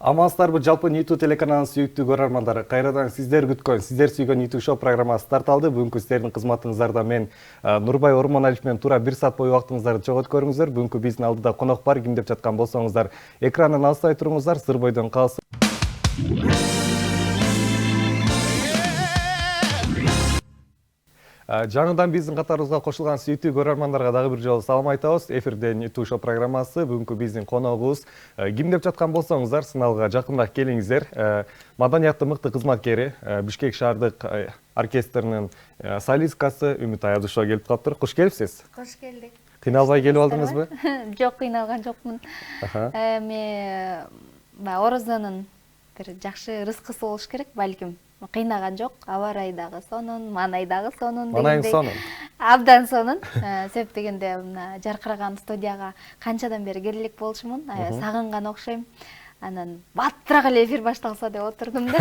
Амансыздарбы жалпы Ниту телеканалынын сүйүктүү көрөрмандары. Кайрадан сиздер күткөн, сиздер сүйгөн Ниту шоу программасы старт алды. Бүгүнкү сиздердин кызматыңыздарда мен Нурбай Ормоналиев менен туура 1 саат бою убактыңыздарды чогултуп көрүңүздөр. Бүгүнкү биздин алдыда конок бар. Ким деп жаткан болсоңуздар, экрандан алыстай туруңуздар. Сыр бойдон калсын. Жаңыдан биздин катарыбызга кошулган сүйүктүү көрөрмандарга дагы бир жолу салам айтабыз. Эфирде Ниту шоу программасы. Бүгүнкү биздин коногубуз ким деп жаткан болсоңуздар, сыналга жакыныраак келиңиздер. Маданияттын мыкты кызматкери, Бишкек шаардык оркестринин солисткасы Үмүт Аядышева келип калыптыр. Куш келипсиз. Кош келдик. Кыйналбай келип алдыңызбы? Жок, кыйналган жокмун. Эми Орозонун бир жакшы рызкысы болуш керек, балким. Кыйнаган жок, аба ырайы дагы сонун, маанай дагы сонун. Маанайың сонун. Абдан сонун. Себеп дегенде мына жаркыраган студияга канчадан бери келелик болчумун, сагынган окшойм. Анан баттыраак эле эфир башталса деп отурдум да.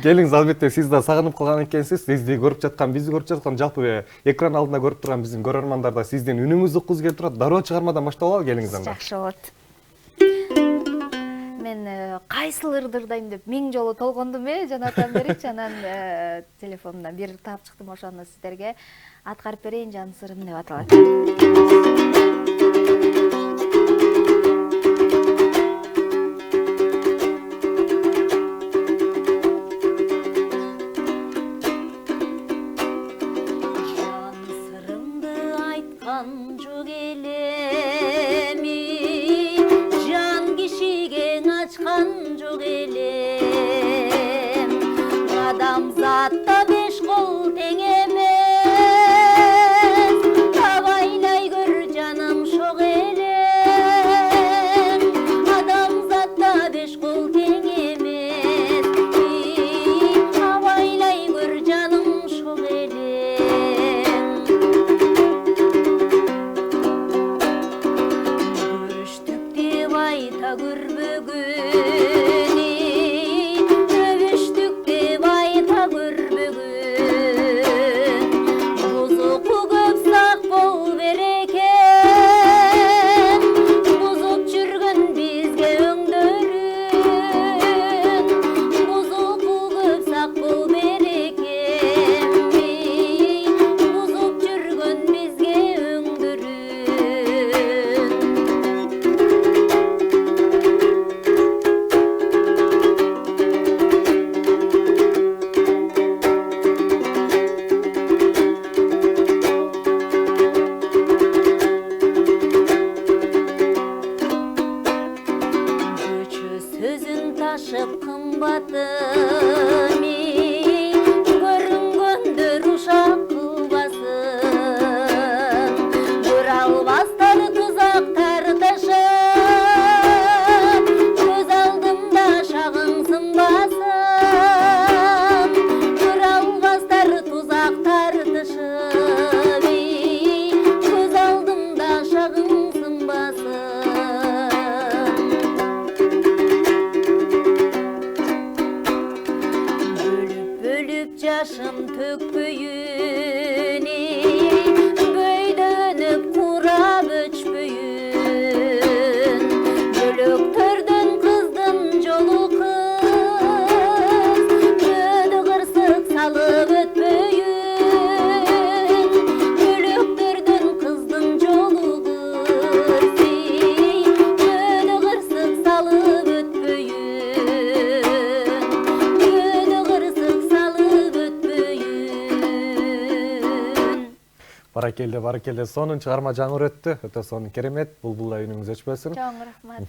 Келиңиз, албетте сиз да сагынып калган экенсиз. Сизди көрүп жаткан, бизди көрүп жаткан, жалпы экран алдында көрүп турган биздин көрөрмандар да сиздин үнүңүздү уккузу келип турат. Дароо чыгармадан баштап алалы, келиңиз анда. Жакшы болот. Мен кайсыл ырдырдайм деп 1000 жолу толгондум жанатан беричи, анан телефонумдан бир таап чыктым, ошону сиздерге аткарып берейин. Жан сырым деп аталат. Жан сырымды айткан жок элеми, жан кишиге ачкан жок элем. Адамзатта 5 кол тең эмес, абайлай көр жаным шок элем. Адамзатта 5 кол тең эмес, абайлай көр жаным шок элем. Көрүштүк деп айта көрбөгүн, өбүштүк деп айта көрбөгүн. Бузуку көп сак бол берекен, бузуп жүргөн бизге өңдөрүн. Бузуку көп сак бол берекен, бузуп жүргөн бизге өңдөрүн. Көчө сөзүн ташып кымбатыми, көрүнгөндөр ушак кылбасын. Көрө албастар тузактар ташып, көз алдымда шагың сынбасын. Көрө албастар тузактар ташып, көз алдымда шагың сынбасын. Бөлүп жашым төкпөйүн, бөйдөнүп курап өчпөйүн. Бөлөктөрдөн кыздын жолу кыз, көдө кырсык салып өтпөйүн. Бөлөктөрдөн кыздын жолу кыз, көдө кырсык салып өтпөйүн. Көдө кырсык салып өтпөйүн. Баракелде, баракелде. Сонун чыгарма жаңыр өттү. Өтө сонун, керемет. Булбулдай үнүңүз өчпөсүн. Чоң рахмат.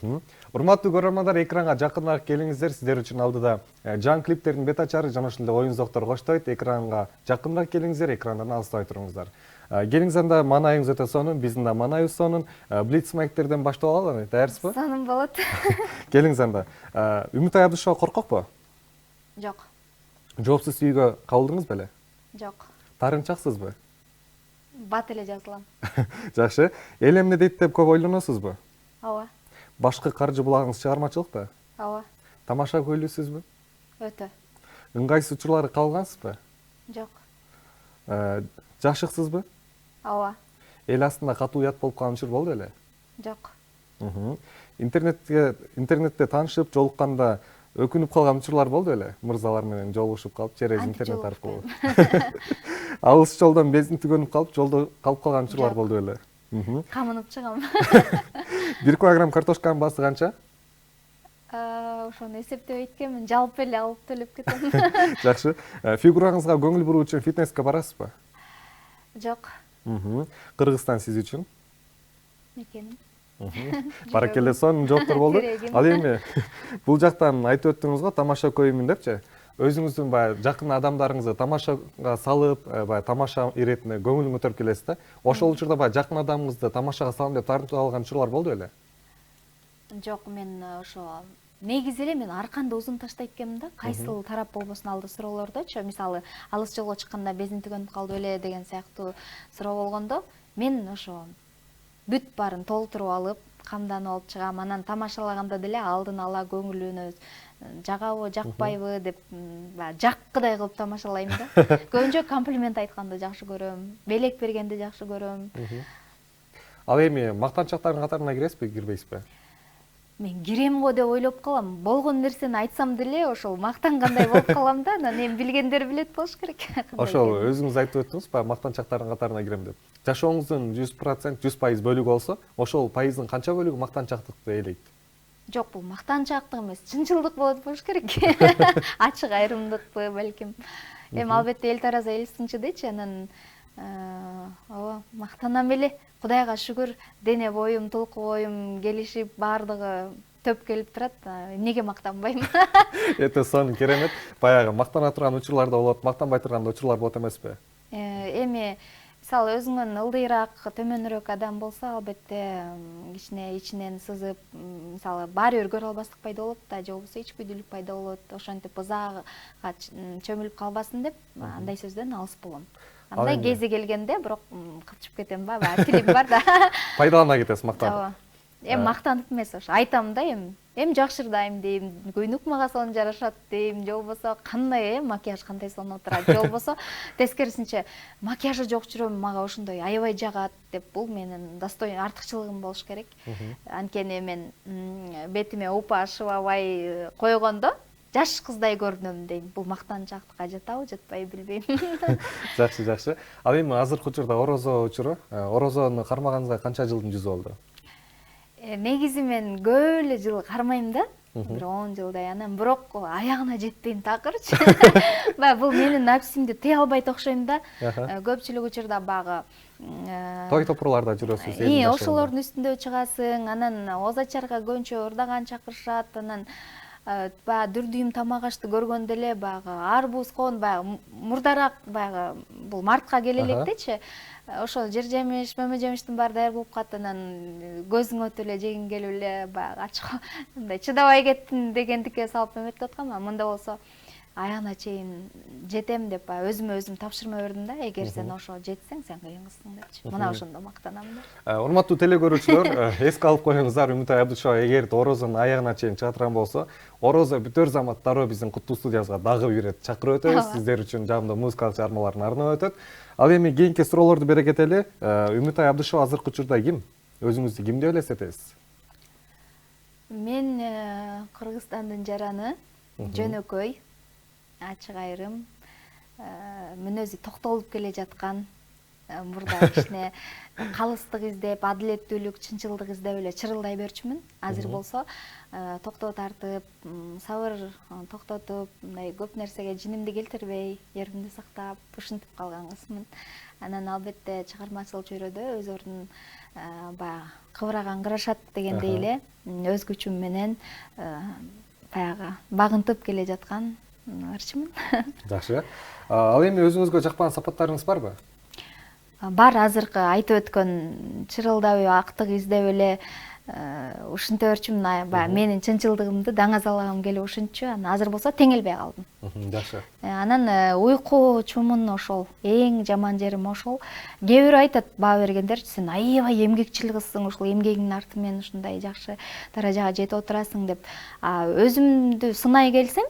Урматтуу көрөрмандар, экранга жакыныраак келиңиздер. Сиздер үчүн алдыда жаңы клиптердин бет ачары жана ошондой оюнзоктор коштойт. Экранга жакыныраак келиңиздер, экрандан алыстай туруңуздар. Келиңиз, анда маанайыңыз өтө сонун, биздин да маанайыбыз сонун. Блицмейктерден баштап алалы, даярсызбы? Сонун болот. Келиңиз, анда. Үмүт Аядышева коркокпу? Жок, Жоопсуз үйгө кабылдыңыз беле? жок. Тарынчаксызбы? Бат эле жазылам. Жакшы. Эл эмне дейт деп көп ойлоносузбу? Ооба, Башкы каржы булагыңыз чыгармачылыкпы? ооба. Тамаша көйлүүсүзбү? Өтө. Ыңгайсыз учурлары калгансызбы? Жок. Жашыксызбы? Ооба. Эл астында катуу уят болуп калган учур болду эле? Жок. Интернетте таанышып, жолукканда өкүнүп калган учурлар болду беле? Мырзалар менен жолугушуп калып, через интернет аркылуу. Алыс жолдон бензин түгөнүп калып, жолдо калып калган учурлар болду беле? Камынып чыгам. 1 килограмм картошканын баасы канча? Ошону эсептеп эйткенмин, жалпы эле алып төлөп кетем. Жакшы. Фигураңызга көңүл буруу үчүн фитнеске барасызбы? Жок. Кыргызстан сиз үчүн? Мекеним. Баракелде, сонун жооптор болду. Ал эми бул жактан айтып өттүңүз го, тамаша көйүмүн депчи. Өзүңүздүн баягы жакын адамдарыңызды тамашага салып, баягы тамаша иретине көңүлүн көтөрүп келесиз да. Ошол учурда баягы жакын адамыңызды тамашага салам деп тартып алган учурлар болду беле? Жок, мен ошо негизи эле мен арканды узун таштайт экенмин да. Кайсыл тарап болбосун алды суроолордочу. Мисалы, алыс жолго чыкканда бензин түгөнүп калды беле деген сыяктуу суроо болгондо, мен ошо бүт баарын толтуруп алып, камданып алып чыгам. Анан тамашалаганда деле алдын ала көңүлүнө жагабы, жакпайбы деп жаккыдай кылып тамашалайм да. Көбүнчө комплимент айтканды жакшы көрөм, белек бергенди жакшы көрөм. Ал эми мактанчактардын катарына киресизби, кирбейсизби? Мен кирем го деп ойлоп калам. Болгон нерсени айтсам деле ошол мактангандай болуп калам да. Анан эми билгендер билет болуш керек. Ошол өзүңүз айтып өттүңүз, баягы мактанчактардын катарына кирем деп. Жашооңуздун 100%, 100% бөлүгү болсо, ошол пайыздын канча бөлүгү мактанчактыкты ээлейт? Жок, бул мактанчактык эмес, чынчылдык болуш керек. Ачык айрымдыкпы балким. Эми албетте эл тараза эл сынчыдычы, анан ооба мактанам эле. Кудайга шүгүр, дене боюм, толку боюм келишип, баардыгы төп келип турат. Эмнеге мактанбайм? Эте сонун керемет. Баягы мактана турган учурлар да болот, мактанбай турган учурлар болот эмеспи? Эми мисалы өзүңөн ылдыйраак, төмөнүрөөк адам болсо, албетте кичине ичинен сызып, мисалы баары бир көрө албастык пайда болот да, же болбосо ичкүдүүлүк пайда болот. Ошентип ызаага чөмүлүп калбасын деп, андай сөздөн алыс болом. Андай кези келгенде, бирок кылчып кетем ба, тилим бар да. Пайдалана кетесиз мактанып. Эми мактанып эмес, ошо айтам да эми жакшырдайм дейм, көйнөк мага сонун жарашат дейм, же болбосо кандай макияж кандай сонун отурат, же болбосо тескерисинче макияжы жок жүрөм, мага ошондой аябай жагат деп, бул менин артыкчылыгым болуш керек. Анткени мен бетиме упа шыбабай койгондо жаш кыздай көрүнөм дейм. Бул мактанчактыкка жатабы, жатпайбы билбейм. Жакшы, жакшы. Ал эми азыркы учурда орозо учуру. Орозону кармаганыңызга канча жылдын жүзү болду? Негизи мен көп эле жыл кармайм да. Бир 10 жылдай. Анан бирок аягына жетпейм такырчы. Бул менин напсимди тыя албайт окшойм да. Көпчүлүк учурда багы той топурларда жүрөсүз. Ошолордун үстүндө чыгасың, анан оз ачарга көбүнчө ырдаган чакырышат, анан баягы дүрдүйүм тамак ашты көргөндө эле баягы арбуз, коон баягы мурдараак баягы бул мартка келе электечи. Ошол жер жемиш, мөмө жемиштин баары даяр болуп калат, анан көзүң өтүп эле жегиң келип эле баягы ачык мындай чыдабай кеттим дегендикке салып эметип аткам. Мында болсо аягына чейин жетем деп өзүмө өзүм тапшырма бердим да. Эгер сен ошо жетсең, сен кыйын кызсың депчи. Мына ошондо мактанам да. Урматтуу теле көрүүчүлөр, эске алып коюңуздар, Үмүтай Абдышева эгер орозонун аягына чейин чыга турган болсо, орозо бүтөр замат дароо биздин куттуу студиябызга дагы бир ирет чакырып өтөбүз. Сиздер үчүн жагымдуу музыкалык чыгармалардын арнап өтөт. Ал эми кийинки суроолорду бере кетели. Үмүтай Абдышева азыркы учурда ким? Өзүңүздү ким деп элестетесиз? Мен Кыргызстандын жараны, жөнөкөй, ачык айрым, мүнөзү токтолуп келе жаткан, мурда кичине калыстык издеп, адилеттүүлүк, чынчылдык издеп эле чырылдай берчүмүн. Азыр болсо токтоо тартып, сабыр токтотуп, мындай көп нерсеге жинимди келтирбей, еримди сактап, ушинтип калган кызмын. Анан албетте чыгармачылык чөйрөдө өз ордун баягы кыбыраган кырашат дегендей эле өз күчүм менен баягы багынтып келе жаткан ырчымын. Жакшы. Ал эми өзүңүзгө жакпаган сапаттарыңыз барбы? Бар, азыркы айтып өткөн чырылдап, актык издеп эле ушинте берчүмүн. Баягы менин чынчылдыгымды даңазалагым келип ушинтчү. Анан азыр болсо теңелбей калдым. Жакшы. Анан уйкучумун, ошол эң жаман жерим ошол. Кээ бирөө айтат, баа бергендер, сен аябай эмгекчил кызсың, ушул эмгегиңдин арты менен ушундай жакшы даражага жетип отурасың деп. Өзүмдү сынай келсем,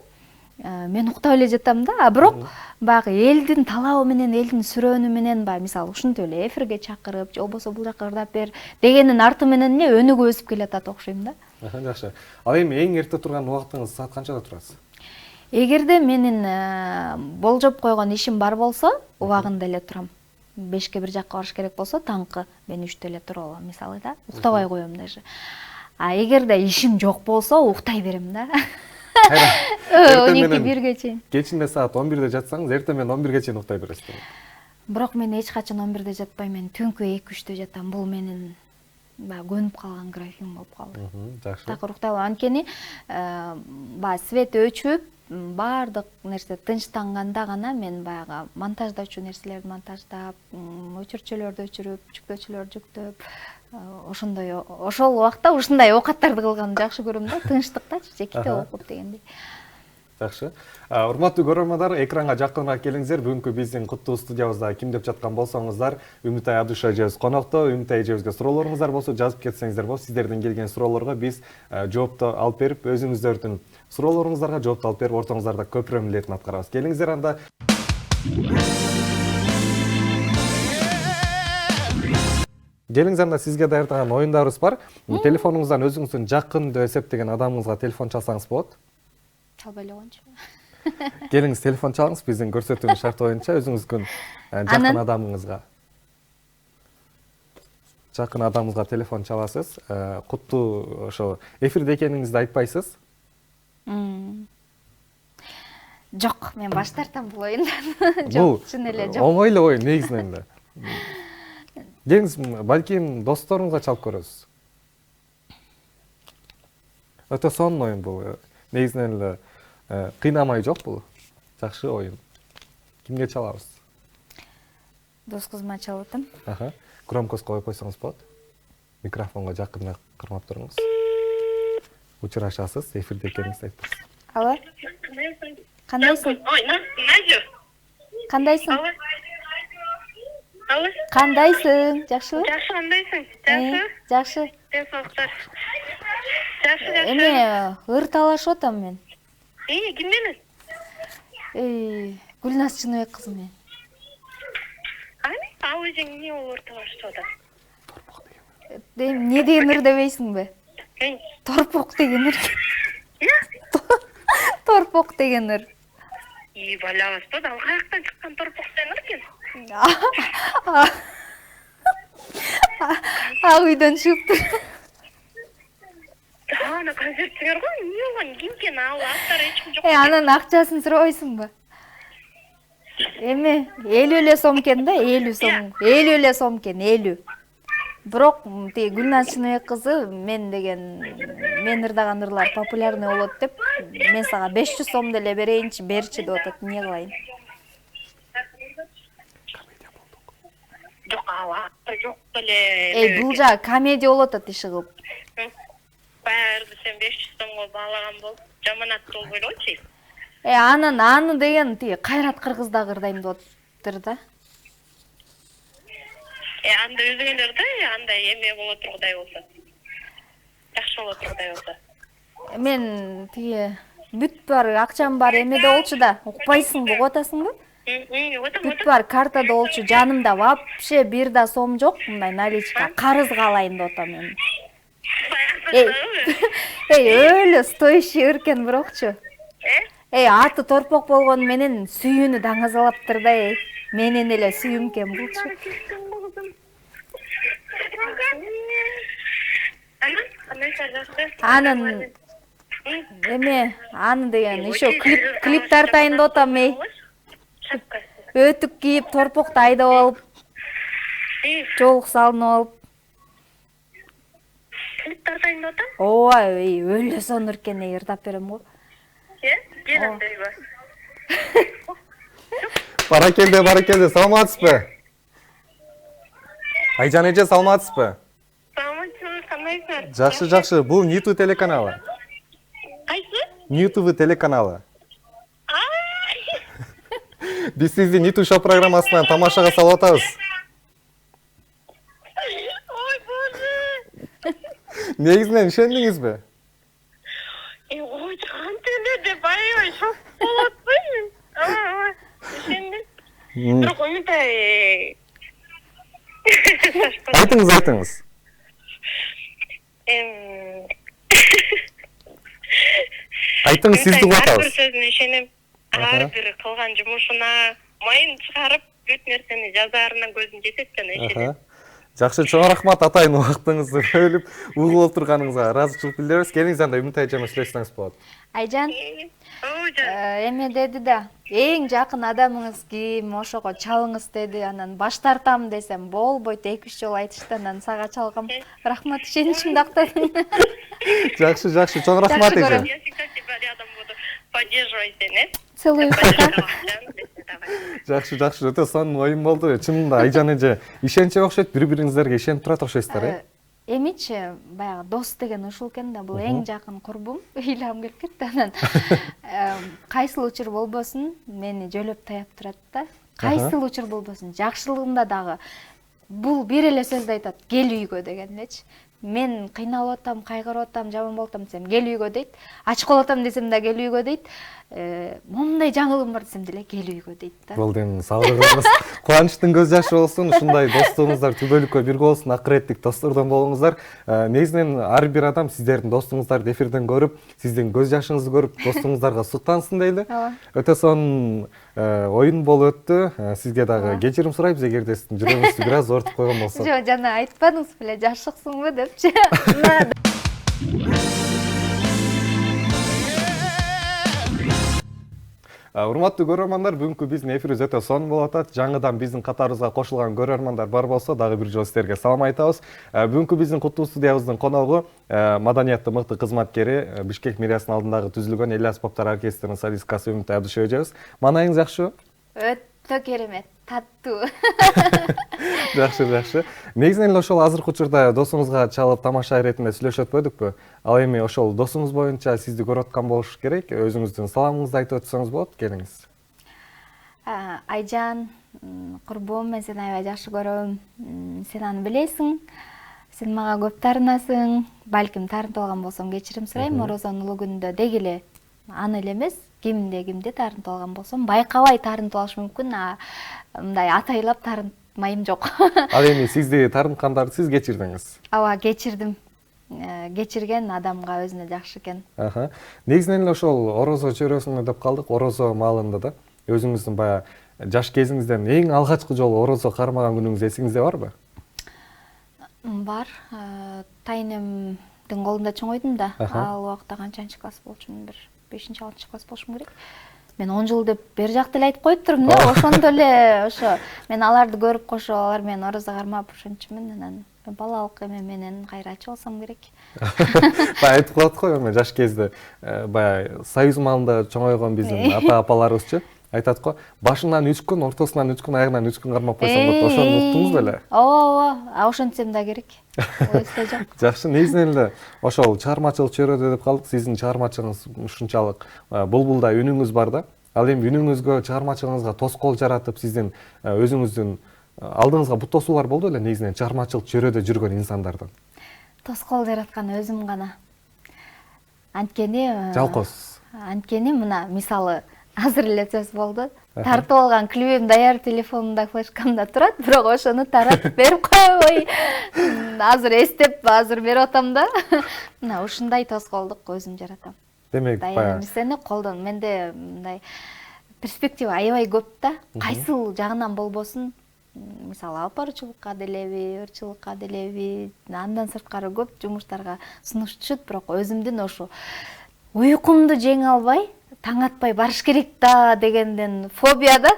мен уктай эле жатам да, а бирок баягы элдин талабы менен, элдин сүрөөнү менен баягы мисалы ушинтип эле эфирге чакырып, же болбосо бул жака ырдап бер дегенин арты менен эле өнүгүп өсүп келатат окшойм да. Жакшы. Ал эми эң эрте турган убактыңыз саат канчада турасыз? Эгерде менин болжоп койгон ишим бар болсо, убагында эле турам. 5-ке бир жакка барыш керек болсо, таңкы мен 3-тө эле туруп алам, мисалы да. Уктабай коем даже. А эгерде ишим жок болсо, уктай берем да. 12-1ге чейин. Кечинде саат 11-де жатсаңыз, эртең менен 11-ге чейин уктай бересиз. Бирок мен эч качан 11-де жатпайм, мен түнкү 2-3-тө жатам. Бул менин баягы көнүп калган графигим болуп калды. Жакшы. Такыр уктай алам. Анткени баягы свет өчүп, баардык нерсе тынчтанганда гана мен баягы монтаждоочу нерселерди монтаждап, өчүрчөлөрдү өчүрүп, жүктөөчүлөрдү жүктөп, ошондой ошол убакта ушундай оокаттарды кылганды жакшы көрөм да, тынчтыктачы, жеките окуп дегендей. Жакшы. Урматтуу көрөрмандар, экранга жакыныраак келиңиздер. Бүгүнкү биздин куттуу студиябызда ким деп жаткан болсоңуздар, Үмүтай Абдыша эжебиз конокто. Үмүтай эжебизге суроолоруңуздар болсо жазып кетсеңиздер болот. Сиздерден келген суроолорго биз жоопту алып берип, өзүңүздөрдүн суроолоруңуздарга жоопту алып берип, ортоңуздарда көпүрө милдетин аткарабыз. Келиңиздер анда. Келиңиз анда, сизге даярдаган оюндарыбыз бар. Телефонуңуздан өзүңүздүн жакын деп эсептеген адамыңызга телефон чалсаңыз болот. Чалбай эле коеюнчу. Келиңиз, телефон чалыңыз, биздин көрсөтүүнүн шарты боюнча өзүңүздүн жакын адамыңызга. Жакын адамыңызга телефон чаласыз. Куттуу ошо эфирде экениңизди айтпайсыз. Жок, мен баш тартам бул оюндан. Жок, чын эле жок. Оңой эле оюн негизинен эле. Келиңиз, балким досторуңузга чалып көрөсүз. Өтө сонун оюн бул. Негизинен эле кыйнамай жок бул. Жакшы оюн. Кимге чалабыз? Дос кызыма чалып атам. Громкость коюп койсоңуз болот. Микрофонго жакыныраак кармап туруңуз. Учурашасыз, эфирде экениңизди айтпайсыз. Алло. Кандайсың? Ой, Надя. Кандайсың? Алло. Кандайсың? Жакшыбы? Жакшы, кандайсың? Жакшы. Жакшы. Денсаулыктар. Жакшы, жакшы. Эме, ыр талашып атам мен. Ким менен? Гүлназ Чыныбек кызы менен. Ал өзүң эмне болуп талашып атат? Не деген ыр дебейсиңби? Торпок деген ыр. Торпок деген ыр. Балабыз да, ал каяктан чыккан торпок деген ыр экен? Ак үйдөн чыгыптыр. Ана концерттер го, эмне болгон? Ким экен ал? Аттары эч ким жок. Анын акчасын сурабайсыңбы? Эми 50 эле сом экен да, 50 сом. 50 эле сом экен, 50. Бирок тиги Гүлназ Чыныбек кызы мен мен ырдаган ырлар популярный болот деп, мен сага 500 сом деле берейинчи, берчи деп атат. Эмне кылайын? Жок, ал жок деле. Бул жагы комедия болот атат иши кылып. Баарды сен 500 сомго баалаган болуп, жаман аттуу болбой элечи. Аны деген тиги Кайрат Кыргызда ырдайм деп атыптыр да. Анда өзүңөрдө андай эме боло тургудай болсо. Жакшы боло тургудай болсо. Мен тиги бүт бар, акчам бар эмеде болчу да, укпайсыңбы, угуп атасыңбы? Бүт бар картада болчу, жанымда вообще бир да сом жок, мындай наличка, карызга алайын деп атам мен. Өлө стоящий ыркен бирокчу. Аты торпок болгону менен сүйүүнү даңазалаптыр да, менен эле сүйүмкен булчу. Анын аны деген еще клип тартайын деп атам, өтүк кийип, торпокто айдап алып, жоолук салынып алып. Клип тартайын деп атам? Ооба, өлө сонур экен, ырдап берем го. Келиндейби? Баракелде, саламатсызбы? Айжан эже, саламатсызбы? Саламатсызбы, кандайсыңар? Жакшы, бул Ньюту телеканалы. Кайсы? Ньюту телеканалы. Биз сизди Ньюту шоу программасынан тамашага салып атабыз. Ой, боже. Негизинен ишендиңизби? Ой, кантеле деп аябай шок болдум. бирок уминтай Айтыңыз. Айтыңыз, сизди угуп ар бир атабыз. сөзүнө ишенем, ар бир кылган жумушуна майын чыгарып бүт нерсени жазаарына көзүм жетет жана ишенем. Жакшы, чоң рахмат атайын убактыңызды бөлүп угуп отурганыңызга ыраазычылык билдиребиз. Келиңиз анда Үмүнтай эжеме сүйлөшсөңүз болот. Айжан, Оо жан. эме деди да, эң жакын адамыңыз ким, ошого чалыңыз деди. Анан баш тартам десем болбойт, 2-3 жолу айтышты, анан сага чалгам. Рахмат, ишеничимди актадың. Жакшы, чоң рахмат Жакшы көрөм. эже. Я всегда тебя рядом буду поддерживать сени. Целую, пока. Жакшы, өтө сонун оюн болду. Чынында Айжан эже ишенче окшойт, бири-бириңиздерге ишенип турат окшойсуздар, э? Эмичи баягы дос деген ушул экен да, бул эң жакын курбум. Ыйлам келип кетти анан. Кайсыл учур болбосун, мени жөлөп таяп турат да. Кайсыл учур болбосун, жакшылыгымда дагы бул бир эле сөздү айтат, кел үйгө деген элечи. Мен кыйналып атам, кайгырып атам, жаман болуп атам десем, кел үйгө дейт. Ачык болуп атам десем да кел үйгө дейт. Момундай жаңылыгым бар десем деле кел үйгө дейт да. Болдун, саалыгыңыз кубанычтын көз жашы болсун, ушундай достугуңуздар түбөлүккө бирге болсун, акыреттик достордон болуңуздар. Негизинен ар бир адам сиздердин достуңуздарды эфирден көрүп, сиздин көз жашыңызды көрүп, достуңуздарга суктансын дейли. Өтө сонун оюн болуп өттү. Сизге дагы кечирим сурайбыз эгерде сиздин жүрөгүңүздү бир аз оорутуп койгон болсо. Жок, жана айтпадыңыз беле, жашыксыңбы депчи. Урматтуу көрөрмандар, бүгүнкү биздин эфирибиз өтө сонун болуп атат. Жаңыдан биздин катарыбызга кошулган көрөрмандар бар болсо, дагы бир жолу сиздерге салам айтабыз. Бүгүнкү биздин куттуу студиябыздын коногу маданияттын мыкты кызматкери, Бишкек мэриясынын алдындагы түзүлгөн Эле аспаптар оркестринин солисткасы Үмүнтай Абдышев эжебиз. Маанайыңыз жакшыбы? Өтө керемет, таттуу. Жакшы. Негизинен эле ошол азыркы учурда досуңузга чалып тамаша иретинде сүйлөшүп өтпөдүкпү? Ал эми ошол досуңуз боюнча сизди көрүп аткан болуш керек. Өзүңүздүн саламыңызды айтып өтсөңүз болот, келиңиз. Айжан, курбум, мен сени аябай жакшы көрөм. Сен аны билесиң. Сен мага көп таарынасың. Балким таарынтып алган болсом кечирим сурайм. Орозонун улуу күнүндө деги эле аны эле эмес, кимди таарынтып алган болсом, байкабай таарынтып алыш мүмкүн. Мындай атайлап таарынтмайм жок. Ал эми сизди таарынткандарды сиз кечирдиңиз. Ооба, кечирдим. Кечирген адамга өзүнө жакшы экен. Негизинен эле ошол орозо чөйрөсүндө деп калдык, орозо маалында да. Өзүңүздүн баягы жаш кезиңизден эң алгачкы жолу орозо кармаган күнүңүз эсиңизде барбы? Бар. Тайнемдин колунда чоңойдум да. Ал убакта канчанчы класс болчумун, бир 5-6 класс болушум керек. Мен 10 жыл деп бер жакта эле айтып коюп турмун да. Ошондо эле ошо мен аларды көрүп кошо, алар менен орозо кармап ошончумун. Анан балалык эме менен кайра ачып алсам керек. Баягы айтып коет го, эми жаш кезде баягы союз маалында чоңойгон биздин ата-апаларыбызчы айтат го, башынан 3 күн, ортосунан 3 күн, аягынан 3 күн кармап койсоң болот. Ошону уктуңуз беле? Ооба, ошентсем да керек. Эсте жок. Жакшы, негизинен эле ошол чыгармачылык чөйрөдө деп калдык. Сиздин чыгармачылыгыңыз ушунчалык булбулдай үнүңүз бар да. Ал эми үнүңүзгө, чыгармачылыгыңызга тоскоол жаратып, сиздин өзүңүздүн алдыңызга бут тосуулар болду беле, негизинен чыгармачылык чөйрөдө жүргөн инсандардан? Тоскоол жараткан өзүм гана. Анткени жалкоосуз. Анткени мына мисалы азыр эле сөз болду. Тартып алган клипим даяр телефонумда, флешкамда турат, бирок ошону таратып берип койбой. Азыр эстеп, азыр берип атам да. Мына ушундай тоскоолдук өзүм жаратам. Демек, даяр нерсени колдон. Менде мындай перспектива аябай көп да. Кайсыл жагынан болбосун, мисалы алып баруучулукка делеби, ырчылыкка делеби, андан сырткары көп жумуштарга сунуш түшөт, бирок өзүмдүн ошо уйкумду жеңе албай, таң атпай барыш керек да дегенден фобия да,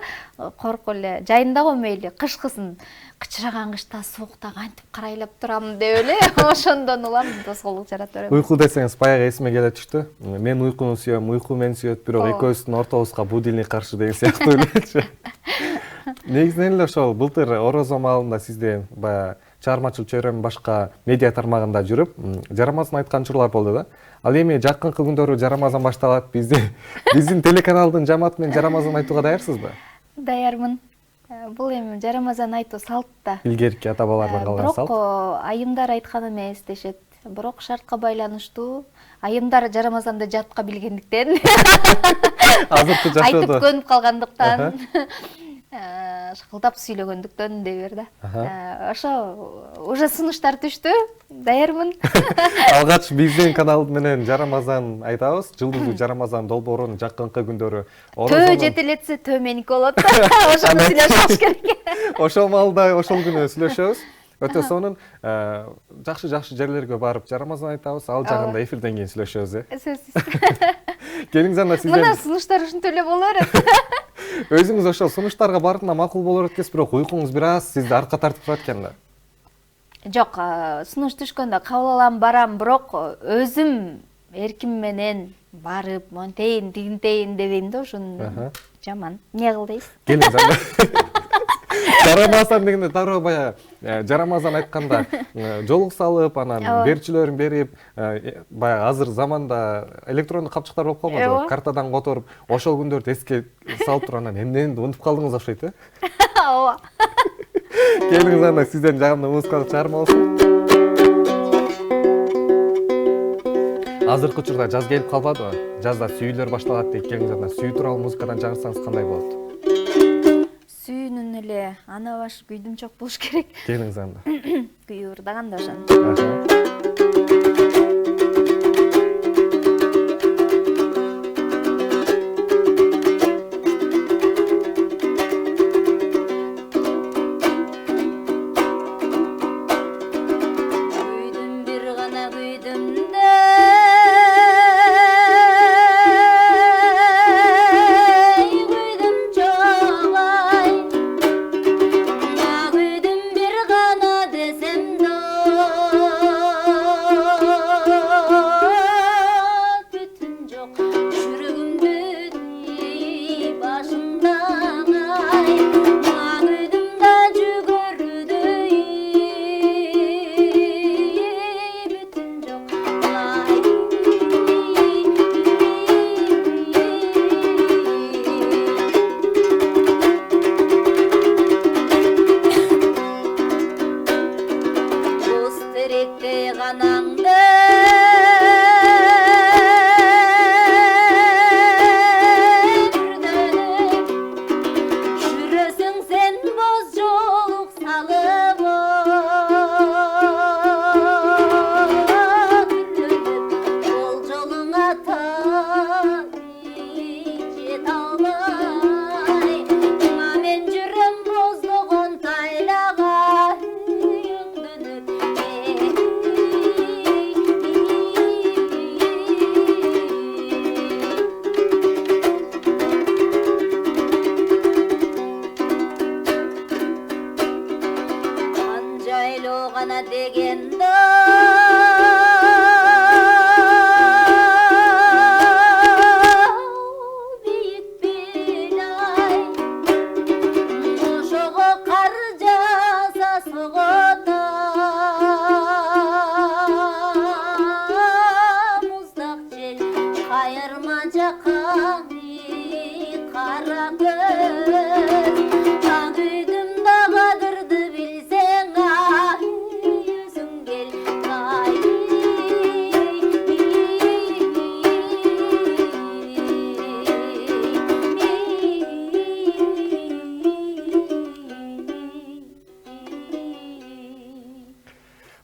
коркуп эле жайындагы мейли кышкысын кычыраган кышта суукта кантип карайлап турам деп эле ошондон улам тоскоолдук жаратып берем. Уйку десеңиз баягы эсиме келе түштү. Мен уйкуну сүйөм, уйку мени сүйөт, бирок экөөбүздүн ортобузга будильник каршы деген сыяктуу элечи. Негизинен эле ошол былтыр орозо маалында сизде баягы чыгармачылык чөйрөнүн башка медиа тармагында жүрүп, жарамазан айткан учурлар болду да. Ал эми жакынкы күндөрү жарамазан башталат. Биздин телеканалдын жамааты менен жарамазан айтууга даярсызбы? Даярмын. Бул эми жарамазан айтуу салт да. Илгерки ата-бабалардан калган салт. Бирок айымдар айтканы менен эстешет. Бирок шартка байланыштуу. Айымдар жарамазанды жатка билгендиктен. Азыркы жашоодо айтып көнүп калгандыктан. шакылдап сүйлөгөндүктөн дей бер да. Ошо уже сунуштар түштү, даярмын. Алгач биздин канал менен Жарамазан айтабыз. Жылдыздуу Жарамазан долбоорун жакынкы күндөрү Төө жетелетсе төө меники болот. Ошону сүйлөшүш керек. Ошол маалда ошол күнү сүйлөшөбүз. Өтө сонун жакшы жерлерге барып Жарамазан айтабыз. Ал жагында эфирден кийин сүйлөшөбүз. Сөзсүз. Келиңиз анда сизден. Мына сунуштар ушинтип эле боло берет. Өзүңүз ошол сунуштарга бардığında макул болор экенсиз, бирок уйкуңуз бир аз сизди артка тартып турат экен да. Жок, сунуш түшкөндө кабыл алам, барам, бирок өзүм эрким менен барып, монтейин, тигинтейин дебейм да, ушуну жаман. Эмне кыл дейсиз? Келиңиз анда. Жарамазан дегенде дароо баягы Жарамазан айтканда жолук салып, анан берчилөрүн берип, баягы азыр заманда электрондук капчыктар болуп калган, картадан которуп, ошол күндөрдү эске салып туруп анан эмнени унутуп калдыңыз окшойт, Ооба. Келиңиз анда сизден жагымдуу музыкалык чыгарма болсун. Азыркы учурда жаз келип калбадыбы? Жазда сүйүүлөр башталат дейт. Келиңиз анда сүйүү тууралуу музыкадан чыгарсаңыз кандай болот? Сүйүүнүн эле ана баш күйдүм чок болуш керек. Келиңиз анда. Күйүү ырдаганда ошону.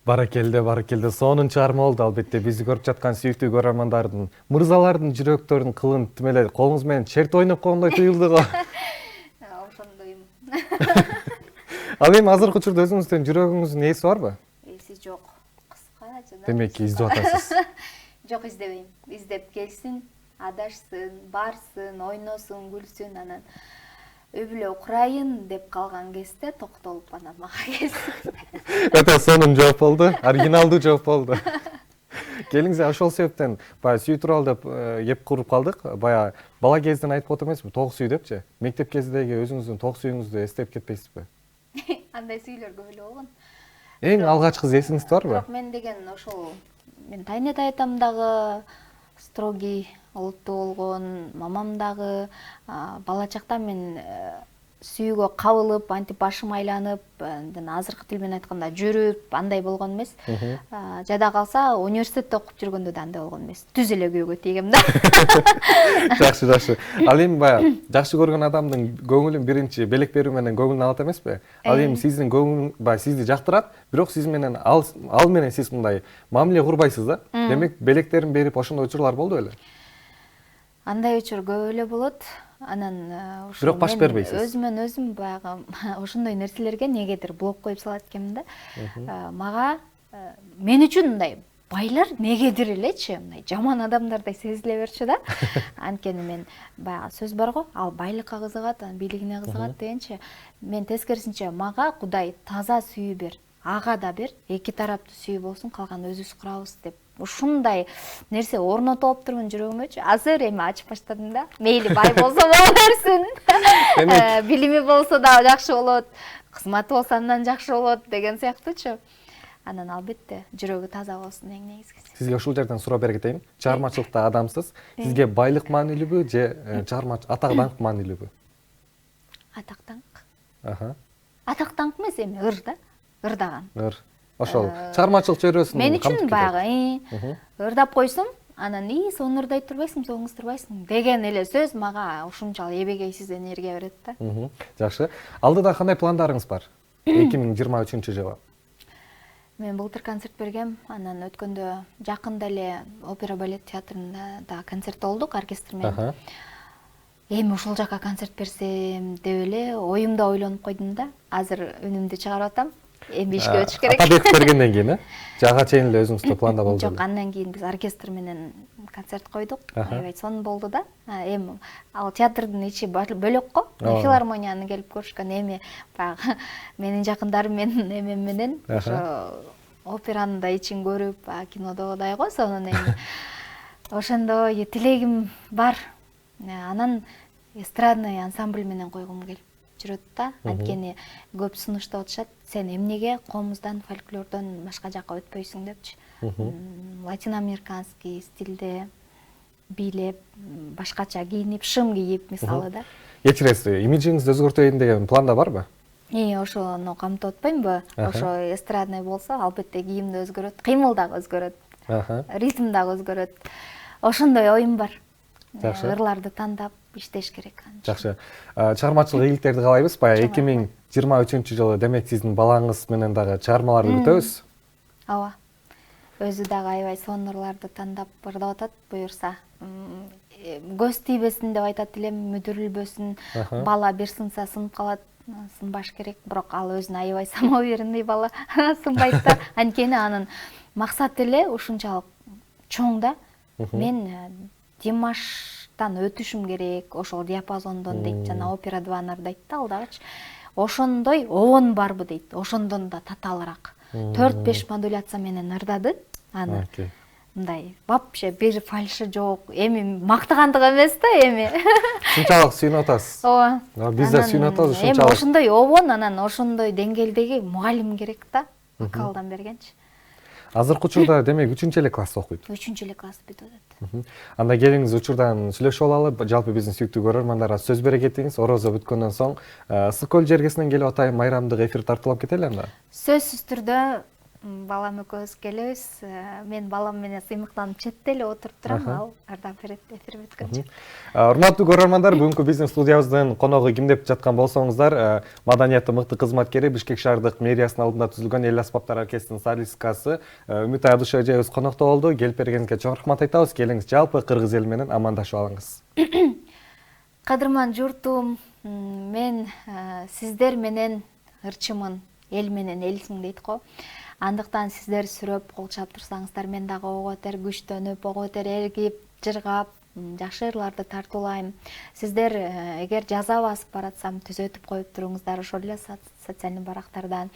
Баракелде. Сонун чыгарма болду албетте. Бизди көрүп жаткан сүйүктүү көрөрмандардын, мырзалардын жүрөктөрүн кылын тимеле колуңуз менен черт ойноп койгондой туюлду го. Ошондойм. Ал эми азыркы учурда өзүңүздүн жүрөгүңүздүн ээси барбы? Ээси жок. Кыска жана. Демек издеп атасыз. Жок, издебейм. Издеп келсин, адашсын, барсын, ойносун, күлсүн, анан өбүлө курайын деп калган кезде токтолуп анан мага келсин. Өтө сонун жооп болду, оригиналдуу жооп болду. Келиңиз, ошол себептен баягы сүйүү тууралуу деп кеп куруп калдык. Баягы бала кезден айтып отур эмеспи, ток сүйүү депчи. Мектеп кезиндеги өзүңүздүн ток сүйүүңүздү эстеп кетпейсизби? Андай сүйүлөр көп эле болгон. Эң алгачкысы эсиңизде барбы? Бирок мен деген ошол мен тайнет айтам дагы строгий олуттуу болгон, мамам дагы бала чакта мен сүйүүгө кабылып, антип башым айланып, азыркы тил менен айтканда жүрүп, андай болгон эмес. Жада калса университетте окуп жүргөндө да андай болгон эмес. Түз эле күйөөгө тийгем да. Жакшы, жакшы. Ал эми баягы жакшы көргөн адамдын көңүлүн биринчи белек берүү менен көңүлүн алат эмеспи? Ал эми сиздин көңүл баягы сизди жактырат, бирок сиз менен ал менен сиз мындай мамиле курбайсыз да. Демек белектерин берип ошондой учурлар болду беле? Андай учур көп эле болот. Анан бирок баш бербейсиз. Өзүмөн өзүм баягы ошондой нерселерге негедир блок коюп салат экенмин да. Мага мен үчүн мындай байлар негедир элечи, мындай жаман адамдардай сезиле берчү да. Анткени мен баягы сөз бар го, ал байлыкка кызыгат, бийлигине кызыгат дегенчи, мен тескерисинче мага Кудай таза сүйүү бер, ага да бер, эки тараптуу сүйүү болсун, калган өзүбүз курабыз деп. Ушундай нерсе орнотуп алып турмун жүрөгүмөчү. Азыр эми ачып баштадым да. Мейли бай болсо боло берсин. Билими болсо да жакшы болот, кызматы болсо андан жакшы болот деген сыяктуучу. Анан албетте жүрөгү таза болсун эң негизгиси. Сизге ушул жерден суроо бере кетейин. Чыгармачылыкта адамсыз. Сизге байлык маанилүүбү же атак даңк маанилүүбү? Атак даңк. Атак даңк эмес, эми ыр да. Ырдаган. Ыр. Ошол чыгармачылык чөйрөсүн мен үчүн баягы ырдап койсом, анан сону ырдай турбайсың, соңуздурбайсың деген эле сөз мага ушунчалык эбегейсиз энергия берет да. Жакшы. Алдыда кандай пландарыңыз бар? 2023-жылы. Мен былтыр концерт бергем, анан өткөндө жакында эле опера балет театрында да концерт болдук оркестр менен. Эми ушул жака концерт берсем деп эле оюмда ойлонуп койдум да. Азыр үнүмдү чыгарып атам. Эми ишке өтүш керек. Атабек бергенден кийин, жага чейин эле өзүңүздө планда болду. Жок, андан кийин биз оркестр менен концерт койдук. Аябай сонун болду да. Эми ал театрдын ичи бөлөк го. Филармонияны келип көрүшкөн. Эми баягы менин жакындарым менин эмем менен ошо операнын да ичин көрүп, кинодогудай го. Сонун эми ошондой тилегим бар. Анан эстрадный ансамбль менен койгум келип жүрөт да. Анткени көп сунуштап атышат. Сен эмнеге комуздан, фольклордон башка жака өтпөйсүң депчи. Латиноамериканский стилде бийлеп, башкача кийинип, шым кийип мисалы да. Кечиресиз, имиджиңизди өзгөртөйүн деген планда барбы? Ошону камтып атпаймынбы? Ошо эстрадный болсо, албетте кийим да өзгөрөт, кыймыл дагы өзгөрөт, ритм дагы өзгөрөт. Ошондой оюм бар. Ырларды тандап иштеш керек. Жакшы. Чыгармачылык ийгиликтерди каалайбыз. Баягы 2023-жылы демек сиздин балаңыз менен дагы чыгармаларды күтөбүз. Ооба. Өзү дагы аябай сонун ырларды тандап ырдап атат, буюрса. Көз тийбесин деп айтат элем, мүдүрүлбөсүн. Бала бир сынса сынып калат, сынбаш керек. Бирок ал өзүн аябай самоуверенный бала, сынбайт да. Анткени анын максаты эле ушунчалык чоң да. Мен Димаштан өтүшүм керек, ошол диапазондон дейт, жана опера 2 ырдайт да ал дагычы. Ошондой обон барбы дейт, ошондон да татаалыраак. 4-5 модуляция менен ырдады. Аны мындай вообще бир фальши жок. Эми мактагандык эмес да эми. Ушунчалык сүйүнүп атасыз. Ооба. Биз да сүйүнүп атабыз ушунчалык. Эми ошондой обон, анан ошондой деңгээлдеги мугалим керек да. Вокалдан бергенчи. Азыркы учурда демек 3-эле класста окуйт. 3-эле класс бүтүп атат. Анда келиңиз учурдан сүйлөшүп алалы. Жалпы биздин сүйүктүү көрөрмандарга сөз бере кетиңиз. Орозо бүткөндөн соң Ысык көл жергесинен келип атайын майрамдык эфир тартуулап кетели анда. Сөзсүз түрдө балам экөөбүз келебиз. Мен балам менен сыймыктанып четте эле отуруп турам, ал ырдап берет эфир бүткөнчө. Урматтуу көрөрмандар, бүгүнкү биздин студиябыздын коногу ким деп жаткан болсоңуздар, маданияты мыкты кызматкери, Бишкек шаардык мэриясынын алдында түзүлгөн Эл аспаптар оркестринин солисткасы Үмүт Айдыш эжебиз конокто болду. Келип бергениңизге чоң рахмат айтабыз. Келиңиз жалпы кыргыз эл менен амандашып алыңыз. Кадырман журтум, мен сиздер менен ырчымын, эл менен элсиң дейт го. Андыктан сиздер сүрөп кол чаап турсаңыздар, мен дагы ого бетер күчтөнүп, ого бетер эргип, жыргап, жакшы ырларды тартуулайм. Сиздер эгер жаза басып баратсам, түзөтүп коюп туруңуздар ошол эле социальный барактардан.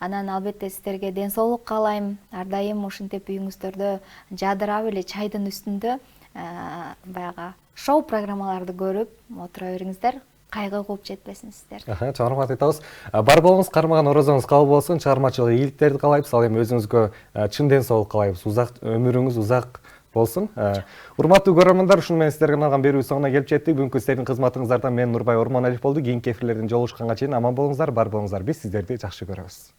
Анан албетте сиздерге ден соолук каалайм. Ар дайым ушинтип үйүңүздөрдө жадырап эле чайдын үстүндө баягы шоу программаларды көрүп отура бериңиздер. Кайгы кууп жетпесин сиздер. Чоң рахмат айтабыз. Бар болуңуз, кармаган орозоңуз кабыл болсун. Чыгармачылык ийгиликтерди каалайбыз. Ал эми өзүңүзгө чын ден соолук каалайбыз. Узак өмүрүңүз узак болсун. Урматтуу көрөрмандар, ушуну менен сиздерге арналган берүүбүз соңуна келип жеттик. Бүгүнкү сиздердин кызматыңыздардан мен Нурбай Ормоналиев болду. Кийинки эфирлердин жолугушканга чейин аман болуңуздар, бар болуңуздар. Биз сиздерди жакшы көрөбүз.